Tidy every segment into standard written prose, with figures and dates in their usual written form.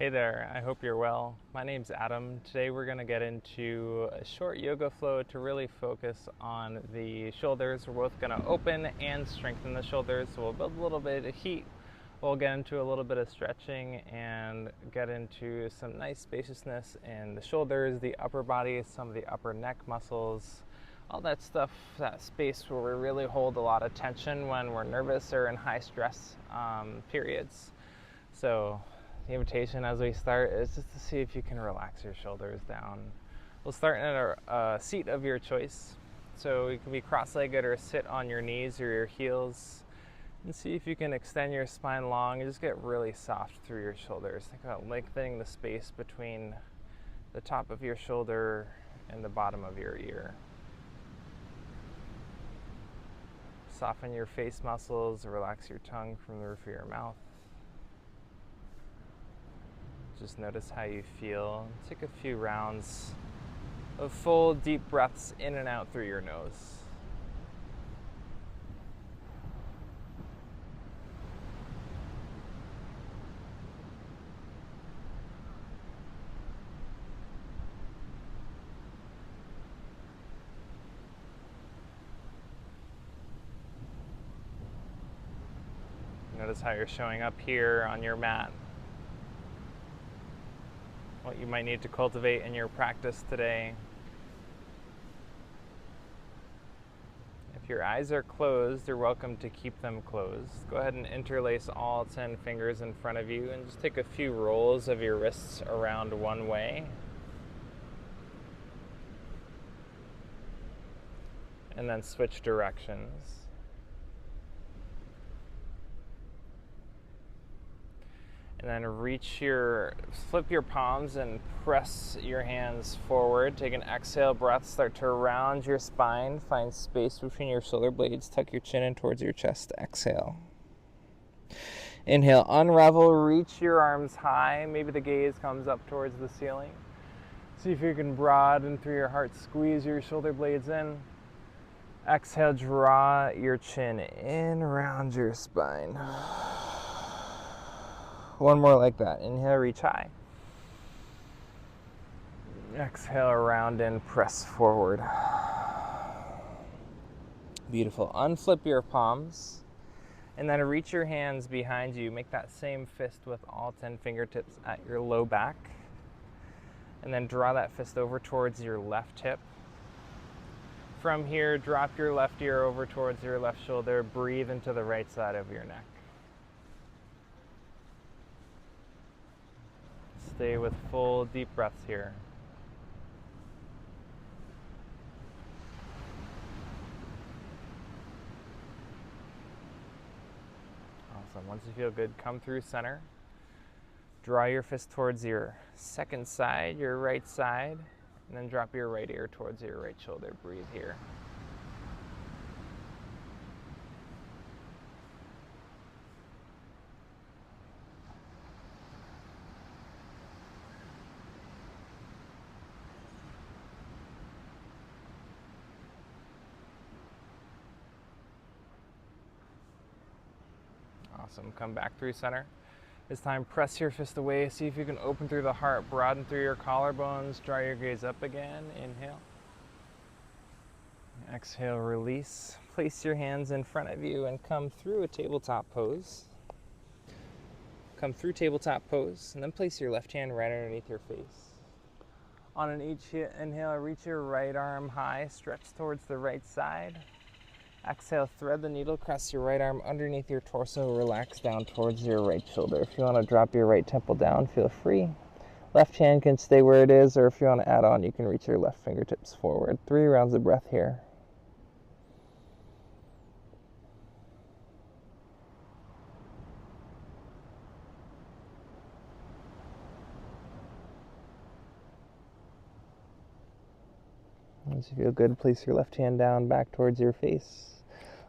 Hey there, I hope you're well. My name's Adam. Today we're going to get into a short yoga flow to really focus on the shoulders. We're both going to open and strengthen the shoulders, so we'll build a little bit of heat. We'll get into a little bit of stretching and get into some nice spaciousness in the shoulders, the upper body, some of the upper neck muscles, all that stuff, that space where we really hold a lot of tension when we're nervous or in high stress periods. So the invitation as we start is just to see if you can relax your shoulders down. We'll start in a seat of your choice. So you can be cross-legged or sit on your knees or your heels. And see if you can extend your spine long and just get really soft through your shoulders. Think about lengthening the space between the top of your shoulder and the bottom of your ear. Soften your face muscles, relax your tongue from the roof of your mouth. Just notice how you feel. Take a few rounds of full, deep breaths in and out through your nose. Notice how you're showing up here on your mat. What you might need to cultivate in your practice today. If your eyes are closed, you're welcome to keep them closed. Go ahead and interlace all 10 fingers in front of you and just take a few rolls of your wrists around one way. And then switch directions. And then flip your palms and press your hands forward. Take an exhale breath, start to round your spine. Find space between your shoulder blades. Tuck your chin in towards your chest. Exhale. Inhale, unravel, reach your arms high. Maybe the gaze comes up towards the ceiling. See if you can broaden through your heart. Squeeze your shoulder blades in. Exhale, draw your chin in, round your spine. One more like that. Inhale, reach high. Exhale, round and press forward. Beautiful. Unflip your palms and then reach your hands behind you. Make that same fist with all 10 fingertips at your low back. And then draw that fist over towards your left hip. From here, drop your left ear over towards your left shoulder. Breathe into the right side of your neck. Stay with full deep breaths here. Awesome. Once you feel good, come through center. Draw your fist towards your second side, your right side, and then drop your right ear towards your right shoulder. Breathe here. Awesome. Come back through center. This time, press your fist away. See if you can open through the heart, broaden through your collarbones. Draw your gaze up again. Inhale. Exhale, release. Place your hands in front of you and come through a tabletop pose. Come through tabletop pose, and then place your left hand right underneath your face. On each inhale, reach your right arm high, stretch towards the right side. Exhale, thread the needle, cross your right arm underneath your torso, relax down towards your right shoulder. If you want to drop your right temple down, feel free. Left hand can stay where it is, or if you want to add on, you can reach your left fingertips forward. 3 rounds of breath here. Once you feel good, place your left hand down back towards your face.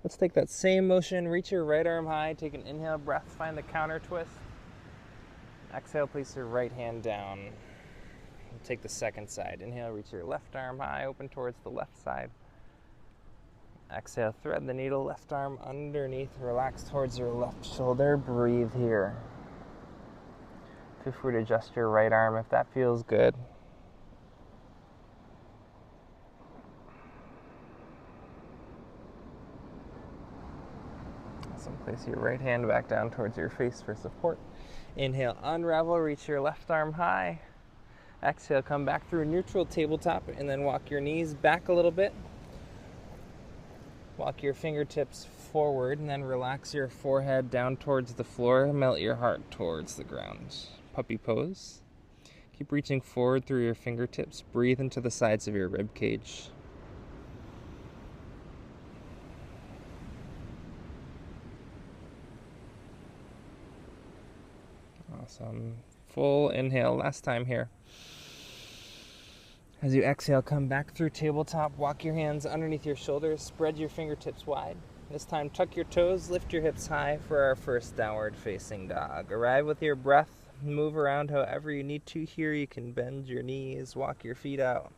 Let's take that same motion, reach your right arm high, take an inhale breath, find the counter twist. Exhale, place your right hand down. Take the second side. Inhale, reach your left arm high, open towards the left side. Exhale, thread the needle, left arm underneath, relax towards your left shoulder, breathe here. Feel free to adjust your right arm if that feels good. Awesome. Place your right hand back down towards your face for support. Inhale, unravel, reach your left arm high. Exhale, come back through neutral tabletop and then walk your knees back a little bit. Walk your fingertips forward and then relax your forehead down towards the floor. Melt your heart towards the ground. Puppy pose. Keep reaching forward through your fingertips. Breathe into the sides of your rib cage. Awesome. Full inhale. Last time here. As you exhale, come back through tabletop. Walk your hands underneath your shoulders. Spread your fingertips wide. This time, tuck your toes. Lift your hips high for our first downward facing dog. Arrive with your breath. Move around however you need to here. You can bend your knees. Walk your feet out.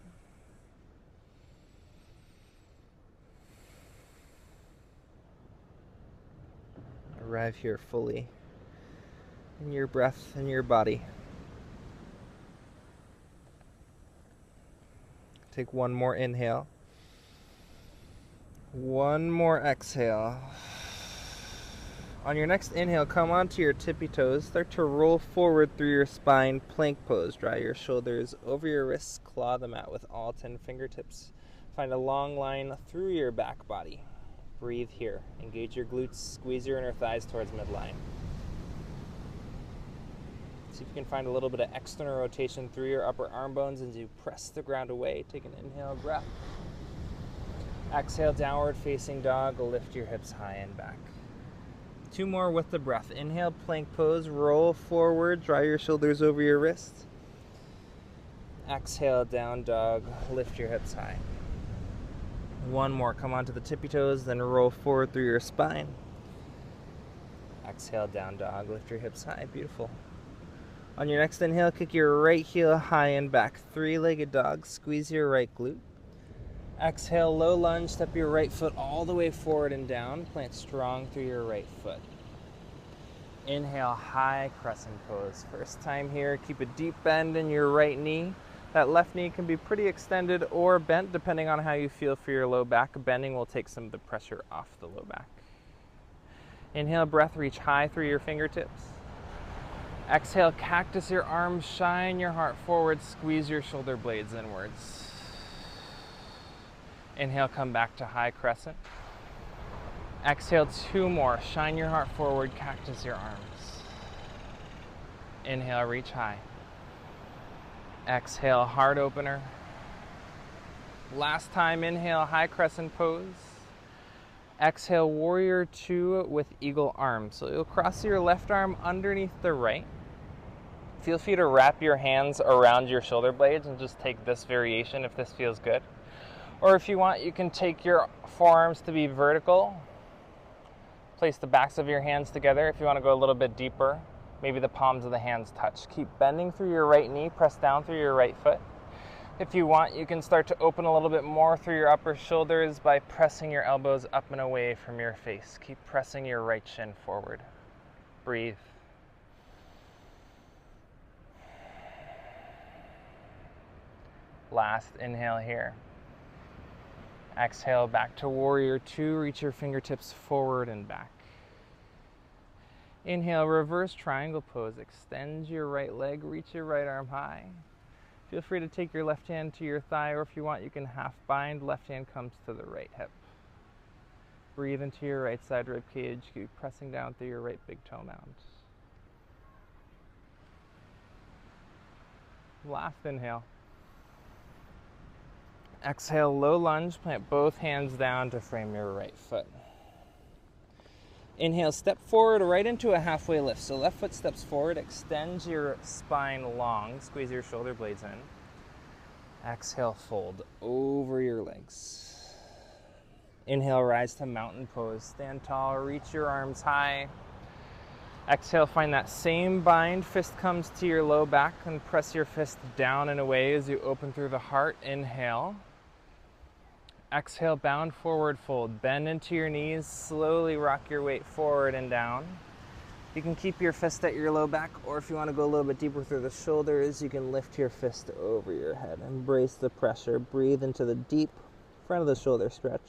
Arrive here fully in your breath and your body. Take one more inhale. One more exhale. On your next inhale, come onto your tippy toes. Start to roll forward through your spine, plank pose. Draw your shoulders over your wrists. Claw the mat with all 10 fingertips. Find a long line through your back body. Breathe here. Engage your glutes. Squeeze your inner thighs towards midline. See if you can find a little bit of external rotation through your upper arm bones as you press the ground away. Take an inhale, breath. Exhale, downward facing dog. Lift your hips high and back. 2 more with the breath. Inhale, plank pose. Roll forward. Draw your shoulders over your wrists. Exhale, down dog. Lift your hips high. 1 more. Come onto the tippy toes, then roll forward through your spine. Exhale, down dog. Lift your hips high. Beautiful. On your next inhale, kick your right heel high and back. 3-legged dog. Squeeze your right glute. Exhale, low lunge. Step your right foot all the way forward and down. Plant strong through your right foot. Inhale, high crescent pose. First time here, keep a deep bend in your right knee. That left knee can be pretty extended or bent depending on how you feel for your low back. Bending will take some of the pressure off the low back. Inhale, breath, reach high through your fingertips. Exhale, cactus your arms, shine your heart forward, squeeze your shoulder blades inwards. Inhale, come back to high crescent. Exhale, 2 more, shine your heart forward, cactus your arms. Inhale, reach high. Exhale, heart opener. Last time, inhale, high crescent pose. Exhale, warrior 2 with eagle arms. So you'll cross your left arm underneath the right. Feel free to wrap your hands around your shoulder blades and just take this variation if this feels good. Or if you want, you can take your forearms to be vertical. Place the backs of your hands together. If you want to go a little bit deeper, maybe the palms of the hands touch. Keep bending through your right knee, press down through your right foot. If you want, you can start to open a little bit more through your upper shoulders by pressing your elbows up and away from your face. Keep pressing your right shin forward. Breathe. Last inhale here. Exhale, back to warrior 2. Reach your fingertips forward and back. Inhale, reverse triangle pose. Extend your right leg, reach your right arm high. Feel free to take your left hand to your thigh, or if you want, you can half bind. Left hand comes to the right hip. Breathe into your right side rib cage. Keep pressing down through your right big toe mound. Last inhale. Exhale, low lunge. Plant both hands down to frame your right foot. Inhale, step forward right into a halfway lift. So left foot steps forward, extend your spine long, squeeze your shoulder blades in. Exhale, fold over your legs. Inhale, rise to mountain pose. Stand tall, reach your arms high. Exhale, find that same bind. Fist comes to your low back and press your fist down and away as you open through the heart. Inhale. Exhale, bound forward fold. Bend into your knees, slowly rock your weight forward and down. You can keep your fist at your low back, or if you want to go a little bit deeper through the shoulders, you can lift your fist over your head. Embrace the pressure. Breathe into the deep front of the shoulder stretch.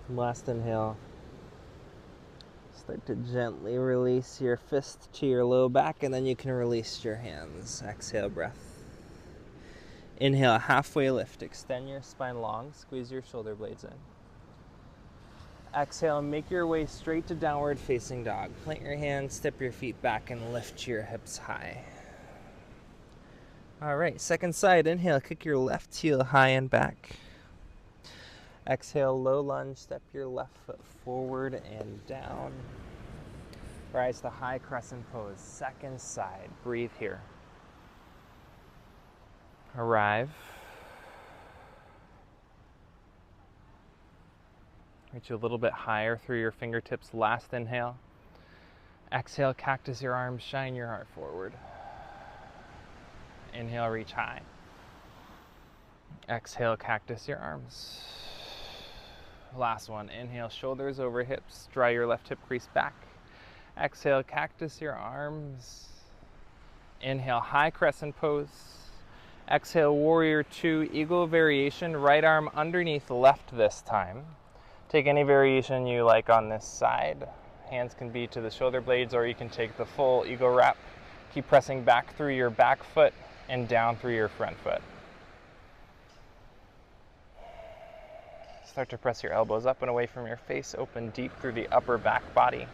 Last inhale. Start to gently release your fist to your low back, and then you can release your hands. Exhale, breath. Inhale, halfway lift. Extend your spine long. Squeeze your shoulder blades in. Exhale, make your way straight to downward facing dog. Plant your hands, step your feet back, and lift your hips high. All right, second side. Inhale, kick your left heel high and back. Exhale, low lunge. Step your left foot forward and down. Rise to high crescent pose. Second side. Breathe here. Arrive. Reach a little bit higher through your fingertips. Last inhale. Exhale, cactus your arms, shine your heart forward. Inhale, reach high. Exhale, cactus your arms. Last one. Inhale, shoulders over hips. Draw your left hip crease back. Exhale, cactus your arms. Inhale, high crescent pose. Exhale, warrior two, eagle variation. Right arm underneath left this time. Take any variation you like on this side. Hands can be to the shoulder blades, or you can take the full eagle wrap. Keep pressing back through your back foot and down through your front foot. Start to press your elbows up and away from your face. Open deep through the upper back body.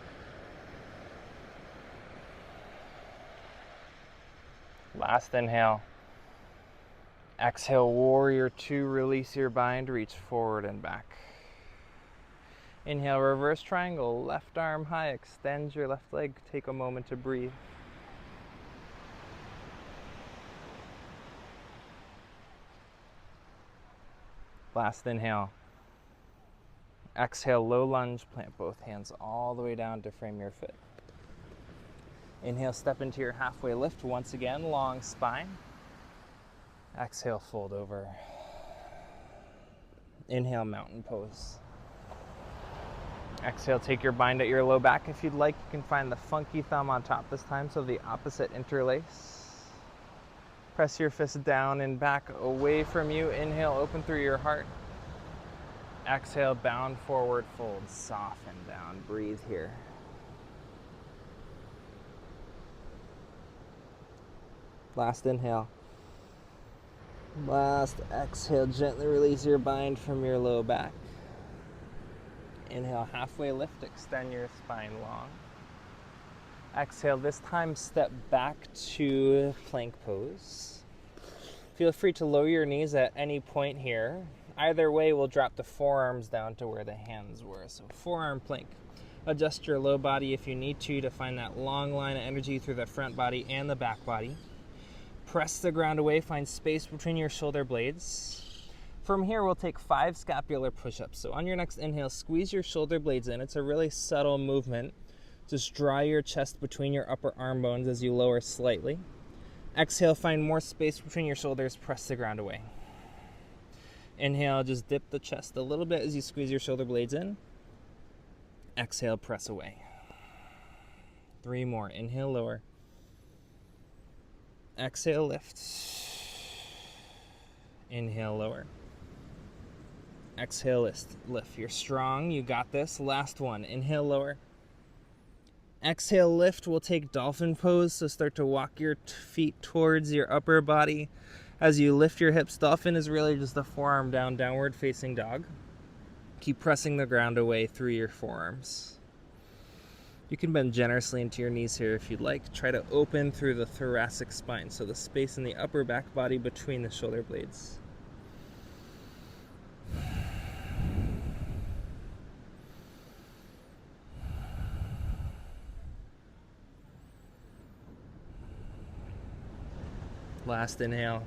Last inhale. Exhale, warrior two, release your bind, reach forward and back. Inhale, reverse triangle, left arm high, extend your left leg, take a moment to breathe. Last inhale. Exhale, low lunge, plant both hands all the way down to frame your foot. Inhale, step into your halfway lift. Once again, long spine. Exhale, fold over. Inhale, mountain pose. Exhale, take your bind at your low back. If you'd like, you can find the funky thumb on top this time, so the opposite interlace. Press your fist down and back away from you. Inhale, open through your heart. Exhale, bound forward, fold, soften down. Breathe here. Last inhale. Last exhale, gently release your bind from your low back. Inhale, halfway lift, extend your spine long. Exhale, this time step back to plank pose. Feel free to lower your knees at any point here. Either way, we'll drop the forearms down to where the hands were. So forearm plank. Adjust your low body if you need to find that long line of energy through the front body and the back body. Press the ground away, find space between your shoulder blades. From here, we'll take 5 scapular push-ups. So on your next inhale, squeeze your shoulder blades in. It's a really subtle movement. Just draw your chest between your upper arm bones as you lower slightly. Exhale, find more space between your shoulders, press the ground away. Inhale, just dip the chest a little bit as you squeeze your shoulder blades in. Exhale, press away. 3 more. Inhale, lower. Exhale, lift. Inhale, lower. Exhale, lift. You're strong. You got this. Last one. Inhale, lower. Exhale, lift. We'll take dolphin pose. So start to walk your feet towards your upper body as you lift your hips. Dolphin is really just the forearm down, downward facing dog. Keep pressing the ground away through your forearms. You can bend generously into your knees here if you'd like. Try to open through the thoracic spine, so the space in the upper back body between the shoulder blades. Last inhale.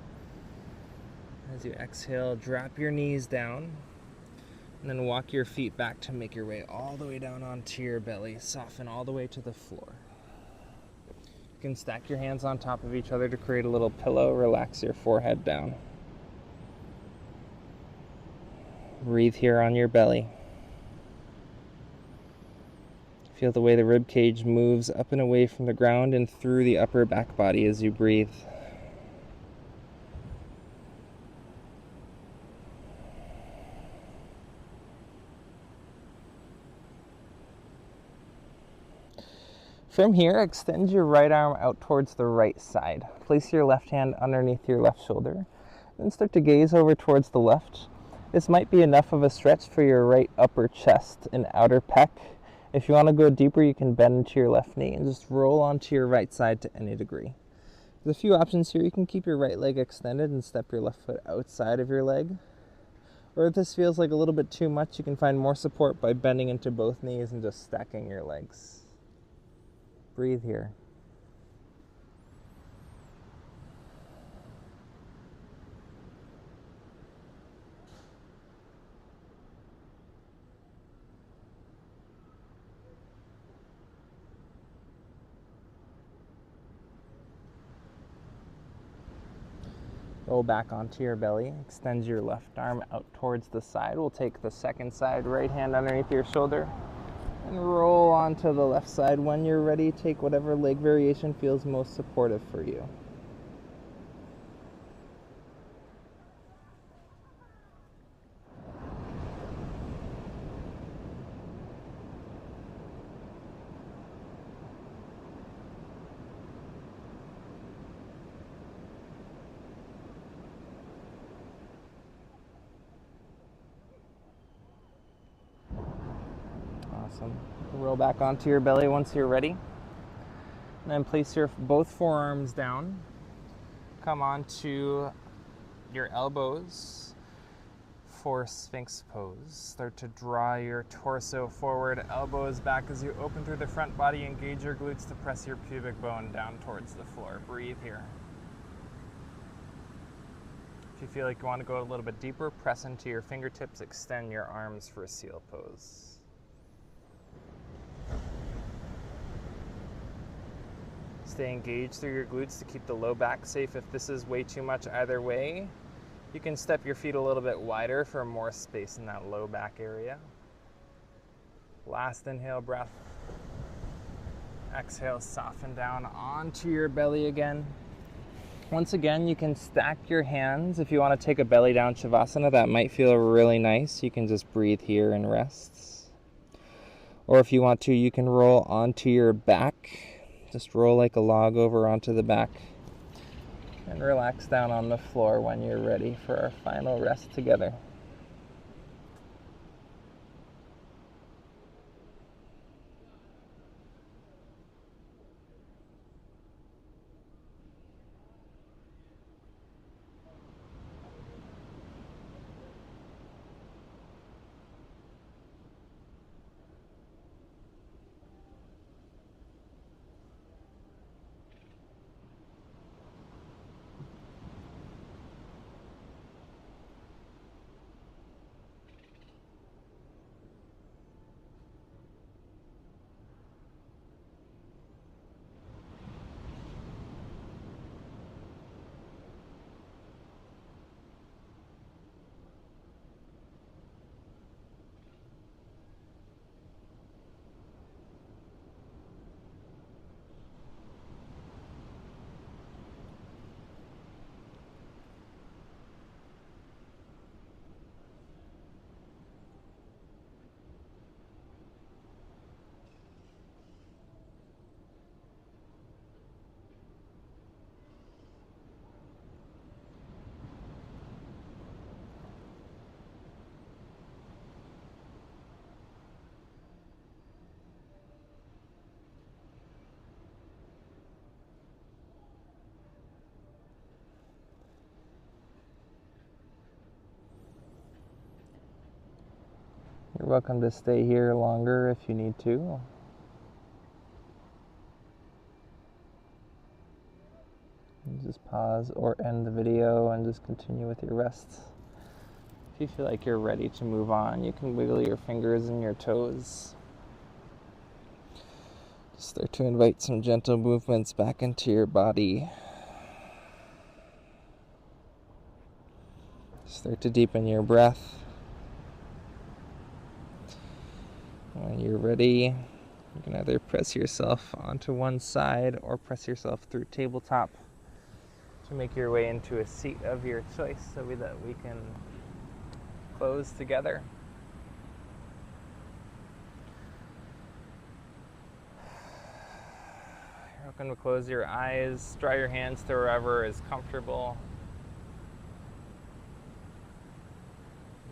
As you exhale, drop your knees down. And then walk your feet back to make your way all the way down onto your belly. Soften all the way to the floor. You can stack your hands on top of each other to create a little pillow. Relax your forehead down. Breathe here on your belly. Feel the way the rib cage moves up and away from the ground and through the upper back body as you breathe. From here, extend your right arm out towards the right side. Place your left hand underneath your left shoulder and start to gaze over towards the left. This might be enough of a stretch for your right upper chest and outer pec. If you want to go deeper, you can bend into your left knee and just roll onto your right side to any degree. There's a few options here. You can keep your right leg extended and step your left foot outside of your leg. Or if this feels like a little bit too much, you can find more support by bending into both knees and just stacking your legs. Breathe here. Roll back onto your belly. Extend your left arm out towards the side. We'll take the second side, right hand underneath your shoulder. And roll onto the left side. When you're ready, take whatever leg variation feels most supportive for you. Awesome. Roll back onto your belly once you're ready. And then place your both forearms down. Come onto your elbows for Sphinx pose. Start to draw your torso forward, elbows back as you open through the front body. Engage your glutes to press your pubic bone down towards the floor. Breathe here. If you feel like you want to go a little bit deeper, press into your fingertips, extend your arms for seal pose. Stay engaged through your glutes to keep the low back safe. If this is way too much either way, you can step your feet a little bit wider for more space in that low back area. Last inhale breath. Exhale, soften down onto your belly again. Once again, you can stack your hands. If you want to take a belly down Shavasana, that might feel really nice. You can just breathe here and rest. Or if you want to, you can roll onto your back. Just roll like a log over onto the back and relax down on the floor when you're ready for our final rest together. You're welcome to stay here longer if you need to. Just pause or end the video and just continue with your rest. If you feel like you're ready to move on, you can wiggle your fingers and your toes. Start to invite some gentle movements back into your body. Start to deepen your breath. When you're ready, you can either press yourself onto one side or press yourself through tabletop to make your way into a seat of your choice so that we can close together. You're welcome to close your eyes, draw your hands to wherever is comfortable.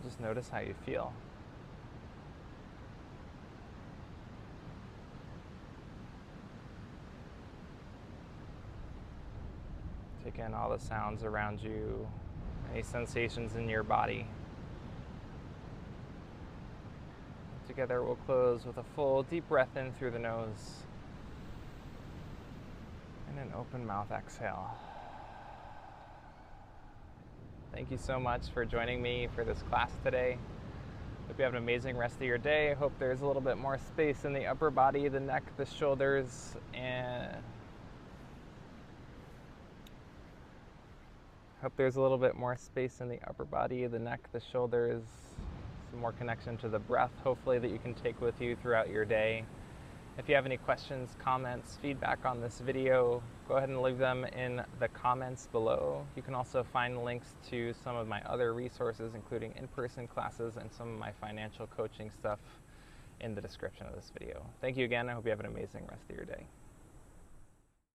Just notice how you feel. Take in all the sounds around you, any sensations in your body. Together we'll close with a full deep breath in through the nose and an open mouth exhale. Thank you so much for joining me for this class today. Hope you have an amazing rest of your day. I hope there's a little bit more space in the upper body, the neck, the shoulders, and some more connection to the breath, hopefully, that you can take with you throughout your day. If you have any questions, comments, feedback on this video, go ahead and leave them in the comments below. You can also find links to some of my other resources, including in-person classes and some of my financial coaching stuff, in the description of this video. Thank you again. I hope you have an amazing rest of your day.